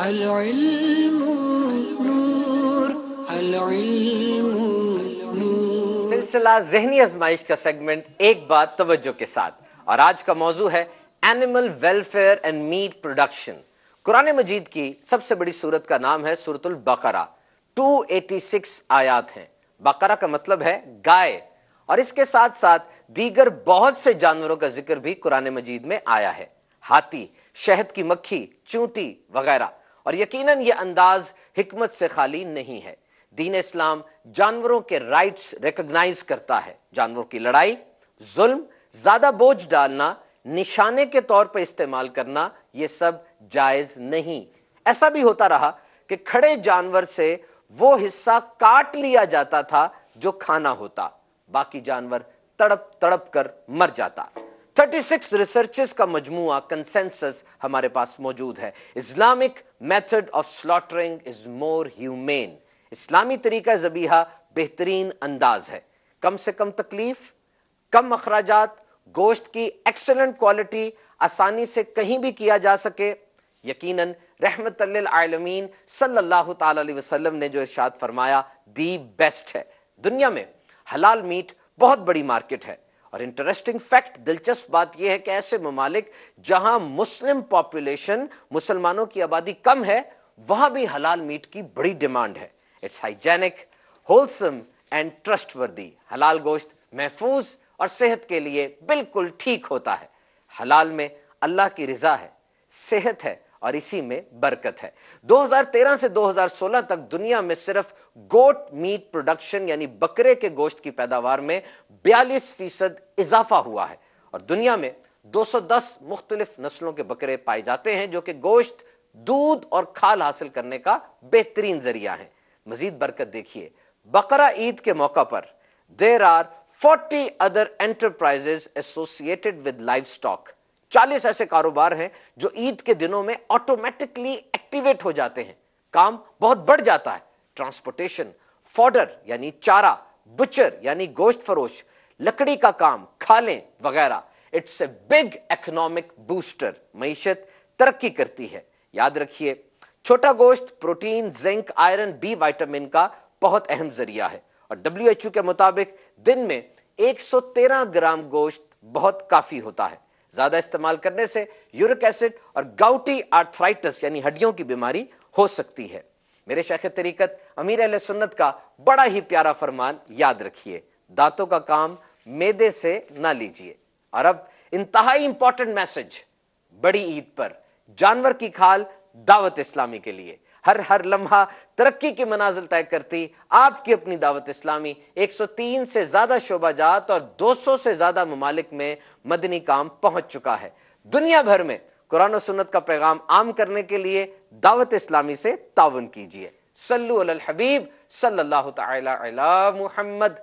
العلم نور، العلم نور۔ سلسلہ ذہنی آزمائش کا سیگمنٹ ایک بات توجہ کے ساتھ، اور آج کا موضوع ہے animal welfare and meat production. Quran Majeed کی سب سے بڑی سورت کا نام ہے سورۃ البقرہ، 286 آیات ہیں۔ بقرہ کا مطلب ہے گائے، اور اس کے ساتھ ساتھ دیگر بہت سے جانوروں کا ذکر بھی قرآن مجید میں آیا ہے، ہاتھی، شہد کی مکھی، چونٹی وغیرہ، اور یقیناً یہ انداز حکمت سے خالی نہیں ہے۔ دین اسلام جانوروں کے رائٹس ریکگنائز کرتا ہے۔ جانوروں کی لڑائی، ظلم، زیادہ بوجھ ڈالنا، نشانے کے طور پر استعمال کرنا، یہ سب جائز نہیں۔ ایسا بھی ہوتا رہا کہ کھڑے جانور سے وہ حصہ کاٹ لیا جاتا تھا جو کھانا ہوتا، باقی جانور تڑپ تڑپ کر مر جاتا۔ 36 ریسرچز کا مجموعہ کنسنسس ہمارے پاس موجود ہے۔ Islamic method of slaughtering is more humane. اسلامی طریقہ ذبیحہ بہترین انداز ہے، کم سے کم تکلیف، کم اخراجات، گوشت کی ایکسلنٹ کوالٹی، آسانی سے کہیں بھی کیا جا سکے۔ یقیناً رحمت للعالمین صلی اللہ تعالی علیہ وسلم نے جو ارشاد فرمایا دی بیسٹ ہے۔ دنیا میں حلال میٹ بہت بڑی مارکیٹ ہے، اور انٹرسٹنگ فیکٹ، دلچسپ بات یہ ہے کہ ایسے ممالک جہاں مسلم پاپولیشن، مسلمانوں کی آبادی کم ہے، وہاں بھی حلال میٹ کی بڑی ڈیمانڈ ہے۔ It's hygienic, wholesome and trustworthy. حلال گوشت محفوظ اور صحت کے لیے بالکل ٹھیک ہوتا ہے۔ حلال میں اللہ کی رضا ہے، صحت ہے، اور اسی میں برکت ہے۔ 2013 سے 2016 تک دنیا میں صرف گوٹ میٹ پروڈکشن یعنی بکرے کے گوشت کی پیداوار میں 42% اضافہ ہوا ہے، اور دنیا میں 210 مختلف نسلوں کے بکرے پائے جاتے ہیں جو کہ گوشت، دودھ اور کھال حاصل کرنے کا بہترین ذریعہ ہیں۔ مزید برکت دیکھیے، بقرہ عید کے موقع پر there are 40 other enterprises associated with livestock۔ 40 ایسے کاروبار ہیں جو عید کے دنوں میں آٹومیٹکلی ایکٹیویٹ ہو جاتے ہیں، کام بہت بڑھ جاتا ہے۔ ٹرانسپورٹیشن، فوڈر یعنی چارہ، بچر یعنی گوشت فروش، لکڑی کا کام، کھالیں وغیرہ۔ It's a big economic booster, معیشت ترقی کرتی ہے۔ یاد رکھیے، چھوٹا گوشت protein, zinc, iron, B vitamin کا بہت اہم ذریعہ ہے، اور WHO کے مطابق دن میں 113 گرام گوشت بہت کافی ہوتا ہے۔ زیادہ استعمال کرنے سے یورک ایسڈ اور گاؤٹی آرتھرائٹس یعنی ہڈیوں کی بیماری ہو سکتی ہے۔ میرے شیخ طریقت امیر اہل سنت کا بڑا ہی پیارا فرمان یاد رکھیے، دانتوں کا کام معدے سے نہ لیجیے۔ اور اب انتہائی امپورٹنٹ میسج بڑی عید پر، جانور کی کھال دعوت اسلامی کے لیے۔ ہر لمحہ ترقی کی منازل طے کرتی آپ کی اپنی دعوت اسلامی 103 سے زیادہ شعبہ جات اور 200 سے زیادہ ممالک میں مدنی کام پہنچ چکا ہے۔ دنیا بھر میں قرآن و سنت کا پیغام عام کرنے کے لیے دعوت اسلامی سے تعاون کیجیے۔ صلو علی الحبیب صلی اللہ تعالی علی محمد۔